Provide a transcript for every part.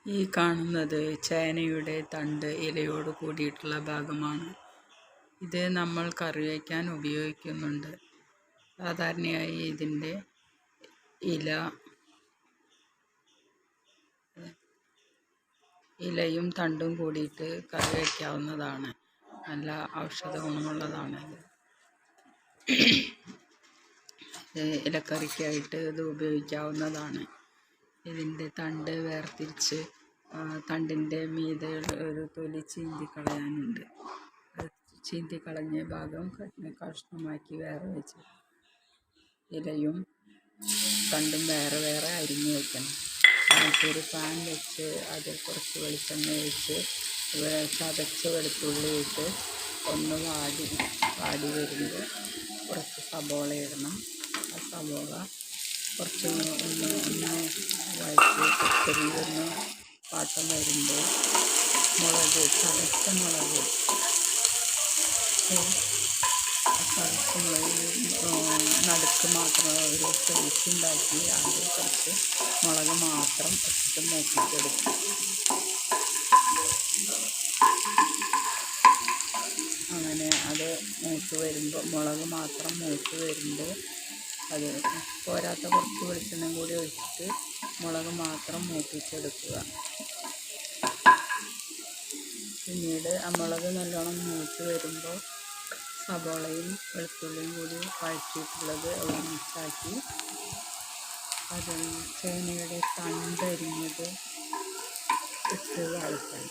ഈ കാണുന്നത് ചേനയുടെ തണ്ട് ഇലയോട് കൂടിയിട്ടുള്ള ഭാഗമാണ്. ഇത് നമ്മൾ കറി വയ്ക്കാൻ ഉപയോഗിക്കുന്നുണ്ട്. സാധാരണയായി ഇതിൻ്റെ ഇലയും തണ്ടും കൂടിയിട്ട് കറി വയ്ക്കാവുന്നതാണ്. നല്ല ഔഷധ ഗുണമുള്ളതാണിത്. ഇലക്കറിക്കായിട്ട് ഇത് ഉപയോഗിക്കാവുന്നതാണ്. ഇതിൻ്റെ തണ്ട് വേർതിരിച്ച് തണ്ടിൻ്റെ മീതെ ഒരു തൊലി ചീന്തിക്കളയാനുണ്ട്. ചീന്തിക്കളഞ്ഞ ഭാഗം കഷ്ണമാക്കി വേറെ വെച്ച് ഇലയും തണ്ടും വേറെ വേറെ അരിഞ്ഞ് വയ്ക്കണം. ഒരു പാൻ വെച്ച് അതിൽ കുറച്ച് വെളിച്ചെണ്ണ ഒഴിച്ച് ചതച്ച വെളുത്തുള്ളി ഇട്ട് ഒന്ന് വാടി വരുമ്പോൾ കുറച്ച് സബോള ഇടണം. ആ സബോള കുറച്ച് ഒന്ന് വഴറ്റി ചെറിയൊന്ന് പാട്ടം വരുമ്പോൾ ചതച്ച മുളക് നടുക്ക് മാത്രം ഒരു പേസ്റ്റ് ഉണ്ടാക്കി അതിൽ കുറച്ച് മുളക് മാത്രം ഇട്ടിട്ട് മൂപ്പിച്ചെടുക്കും. അങ്ങനെ അത് മൂത്ത് വരുമ്പോൾ മുളക് മാത്രം മൂത്ത് വരുമ്പോൾ അത് പോരാത്ത കുറച്ച് വെളിച്ചെണ്ണ കൂടി ഒഴിച്ചിട്ട് മുളക് മാത്രം മൂപ്പിച്ചെടുക്കുക. പിന്നീട് ആ മുളക് നല്ലോണം മൂത്ത് വരുമ്പോൾ സബോളയും വെളുത്തുള്ളിയും കൂടി വഴറ്റിയിട്ടുള്ളത് അവിടെ മിക്സാക്കി അത് ചേനയുടെ തണ്ടരിഞ്ഞത് ഇട്ട് വഴറ്റണം.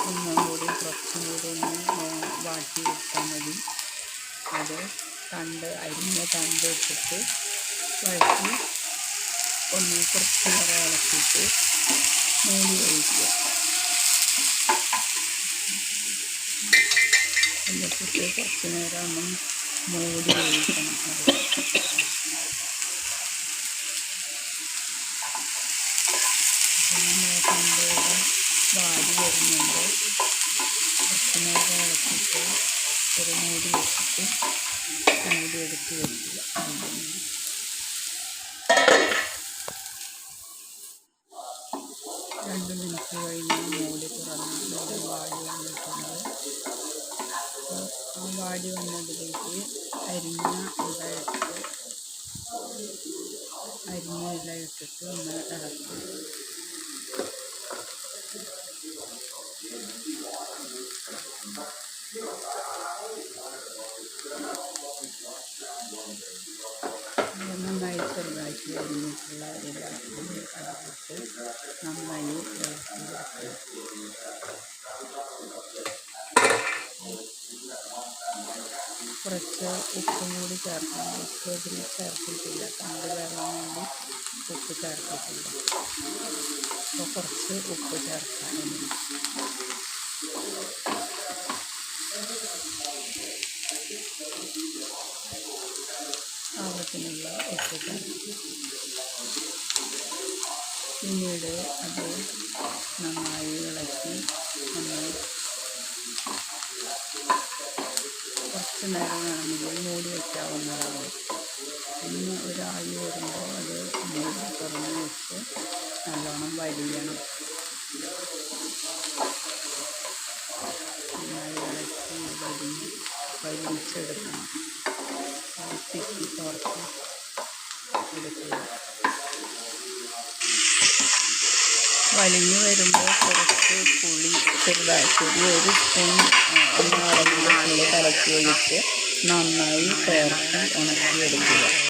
ഒന്നും കൂടി കുറച്ചും കൂടി ഒന്ന് വാട്ടി വിട്ടാൽ മതി. അത് അരിഞ്ഞ തണ്ട് ഇട്ടിട്ട് വഴറ്റി ഒന്ന് കുറച്ച് നേരം ഇളക്കിയിട്ട് മൂടി ഒഴിക്കുക. എന്നിട്ട് കുറച്ച് നേരം ഒന്ന് മൂടി ഒഴിക്കണം. തണ്ട് വാടി വരുന്നുണ്ട്. കുറച്ച് നേരം ഇളക്കിയിട്ട് ഒരു മൂടി വെച്ചിട്ട് മൂടി എടുത്ത് വെക്കുക. 2 മിനിറ്റ് കഴിഞ്ഞ് മൂടി തുറന്ന് വാടി വന്നിട്ടുണ്ട്. ആ വാടി വന്നതിലേക്ക് അരിഞ്ഞ ഇല ഇട്ടിട്ട് ഒന്ന് ഇളക്കി നന്നായി ചെറുതാക്കി അരിഞ്ഞിട്ടുള്ള ഇല ഇട്ട് നന്നായി ഇളക്കി കുറച്ച് ഉപ്പും കൂടി ചേർക്കണം. ഉപ്പ് ഇതിൽ ചേർത്തിട്ടില്ല, തണ്ട് വേകാൻ വേണ്ടി ഉപ്പ് ചേർത്തിട്ടില്ല. അപ്പോൾ കുറച്ച് ഉപ്പ് ചേർക്കാൻ പാകത്തിനുള്ള ഉപ്പ് ചേർക്കും. പിന്നീട് അത് നന്നായി ഇളക്കി കുറച്ച് നേരം വേണമെങ്കിൽ മൂടി വയ്ക്കാവുന്നതാണ്. പിന്നെ ഒരായി വരുമ്പോൾ അത് മൂടി തുറന്ന് വെച്ച് നല്ലോണം വലിയണം. നന്നായി ഇളക്കി വലിച്ചെടുക്കണം. തിക്കി തുറച്ച് എടുക്കുക. വലിഞ്ഞു വരുമ്പോൾ കുറച്ച് പുളി ചെറിയൊരു സ്പൂൺ ഒന്നളവിൽ പുളി കലക്കി ഒഴിച്ച് നന്നായി ചേർത്ത് ഉണക്കിയെടുക്കുക.